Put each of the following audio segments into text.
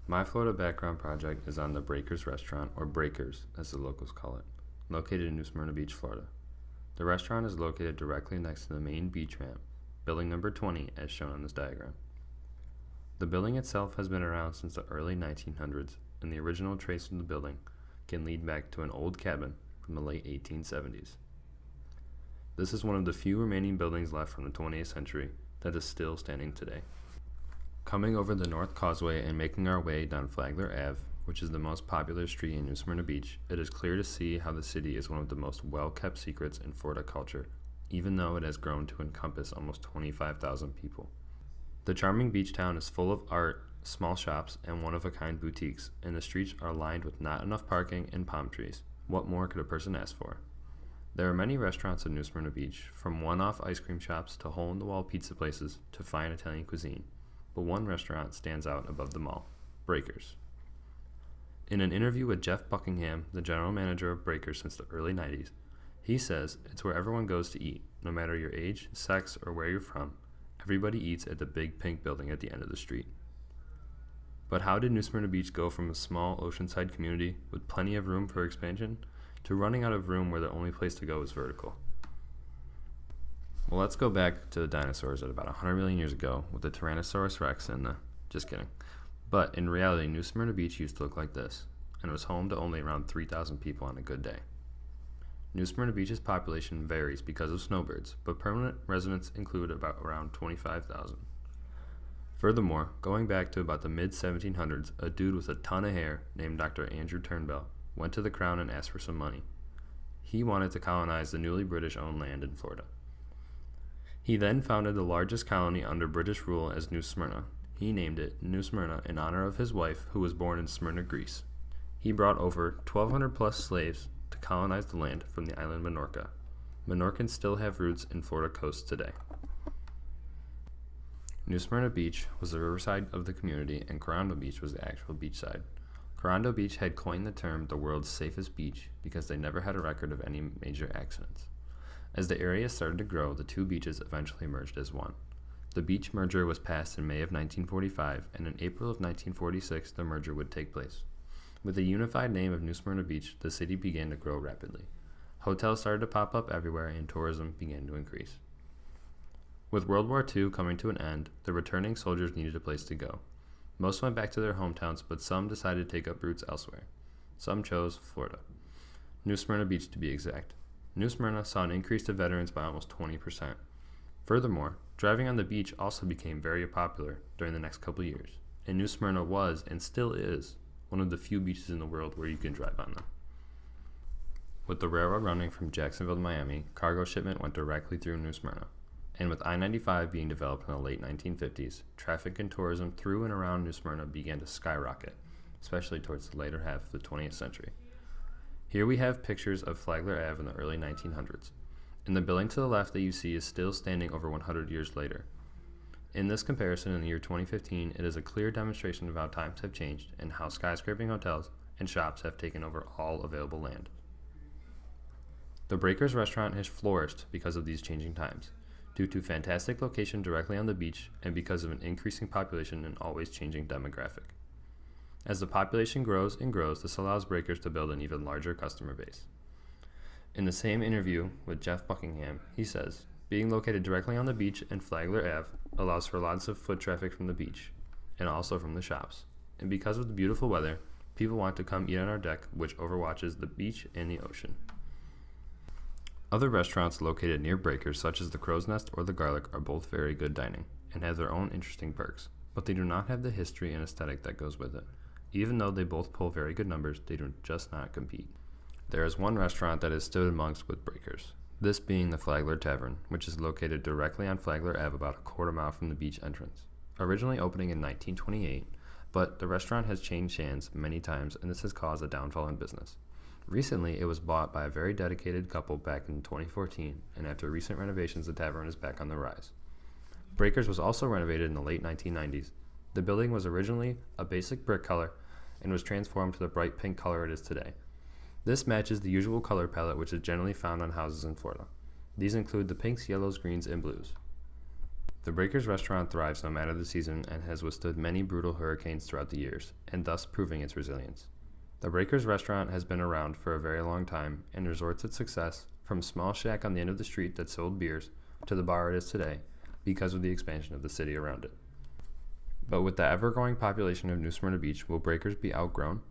My Florida background project is on the Breakers Restaurant, or Breakers as the locals call it, located in New Smyrna Beach, Florida. The restaurant is located directly next to the main beach ramp, building number 20 as shown on this diagram. The building itself has been around since the early 1900s, and the original trace of the building can lead back to an old cabin from the late 1870s. This is one of the few remaining buildings left from the 20th century that is still standing today. Coming over the North Causeway and making our way down Flagler Ave, which is the most popular street in New Smyrna Beach, it is clear to see how the city is one of the most well-kept secrets in Florida culture, even though it has grown to encompass almost 25,000 people. The charming beach town is full of art, small shops, and one-of-a-kind boutiques, and the streets are lined with not enough parking and palm trees. What more could a person ask for? There are many restaurants in New Smyrna Beach, from one-off ice cream shops to hole-in-the-wall pizza places to fine Italian cuisine. But one restaurant stands out above them all: Breakers. In an interview with Jeff Buckingham, the general manager of Breakers since the early 90s, he says it's where everyone goes to eat, no matter your age, sex, or where you're from. Everybody eats at the big pink building at the end of the street. But how did New Smyrna Beach go from a small oceanside community with plenty of room for expansion to running out of room where the only place to go is vertical? Well, let's go back to the dinosaurs at about 100 million years ago with the Tyrannosaurus Rex and just kidding. But in reality, New Smyrna Beach used to look like this, and it was home to only around 3,000 people on a good day. New Smyrna Beach's population varies because of snowbirds, but permanent residents include about around 25,000. Furthermore, going back to about the mid-1700s, a dude with a ton of hair named Dr. Andrew Turnbell went to the Crown and asked for some money. He wanted to colonize the newly British-owned land in Florida. He then founded the largest colony under British rule as New Smyrna. He named it New Smyrna in honor of his wife, who was born in Smyrna, Greece. He brought over 1,200 plus slaves to colonize the land from the island Minorca. Minorcans still have roots in Florida coast today. New Smyrna Beach was the riverside of the community, and Corando Beach was the actual beach side. Corando Beach had coined the term the world's safest beach because they never had a record of any major accidents. As the area started to grow, the two beaches eventually merged as one. The beach merger was passed in May of 1945, and in April of 1946 the merger would take place. With the unified name of New Smyrna Beach, the city began to grow rapidly. Hotels started to pop up everywhere, and tourism began to increase. With World War II coming to an end, the returning soldiers needed a place to go. Most went back to their hometowns, but some decided to take up roots elsewhere. Some chose Florida. New Smyrna Beach to be exact. New Smyrna saw an increase of veterans by almost 20%. Furthermore, driving on the beach also became very popular during the next couple years, and New Smyrna was, and still is, one of the few beaches in the world where you can drive on them. With the railroad running from Jacksonville to Miami, cargo shipment went directly through New Smyrna. And with I-95 being developed in the late 1950s, traffic and tourism through and around New Smyrna began to skyrocket, especially towards the later half of the 20th century. Here we have pictures of Flagler Ave in the early 1900s. And the building to the left that you see is still standing over 100 years later. In this comparison in the year 2015, it is a clear demonstration of how times have changed and how skyscraping hotels and shops have taken over all available land. The Breakers restaurant has flourished because of these changing times, due to fantastic location directly on the beach and because of an increasing population and always changing demographic. As the population grows and grows, this allows Breakers to build an even larger customer base. In the same interview with Jeff Buckingham, he says, being located directly on the beach and Flagler Ave allows for lots of foot traffic from the beach, and also from the shops. And because of the beautiful weather, people want to come eat on our deck, which overwatches the beach and the ocean. Other restaurants located near Breakers, such as the Crow's Nest or the Garlic, are both very good dining, and have their own interesting perks, but they do not have the history and aesthetic that goes with it. Even though they both pull very good numbers, they do just not compete. There is one restaurant that has stood amongst with Breakers, this being the Flagler Tavern, which is located directly on Flagler Ave about a quarter mile from the beach entrance. Originally opening in 1928, but the restaurant has changed hands many times, and this has caused a downfall in business. Recently, it was bought by a very dedicated couple back in 2014, and after recent renovations, the tavern is back on the rise. Breakers was also renovated in the late 1990s. The building was originally a basic brick color and was transformed to the bright pink color it is today. This matches the usual color palette which is generally found on houses in Florida. These include the pinks, yellows, greens, and blues. The Breakers restaurant thrives no matter the season and has withstood many brutal hurricanes throughout the years, and thus proving its resilience. The Breakers restaurant has been around for a very long time and resorts its success from a small shack on the end of the street that sold beers to the bar it is today because of the expansion of the city around it. But with the ever-growing population of New Smyrna Beach, will Breakers be outgrown?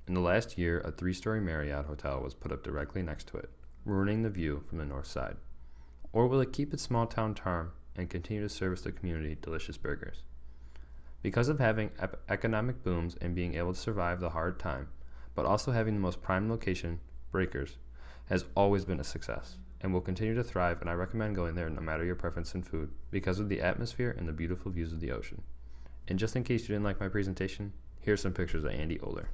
In the last year, a 3-story Marriott hotel was put up directly next to it, ruining the view from the north side. Or will it keep its small-town charm and continue to service the community delicious burgers? Because of having economic booms and being able to survive the hard time, but also having the most prime location, Breakers has always been a success and will continue to thrive, and I recommend going there no matter your preference in food because of the atmosphere and the beautiful views of the ocean. And just in case you didn't like my presentation, here's some pictures of Andy Oler.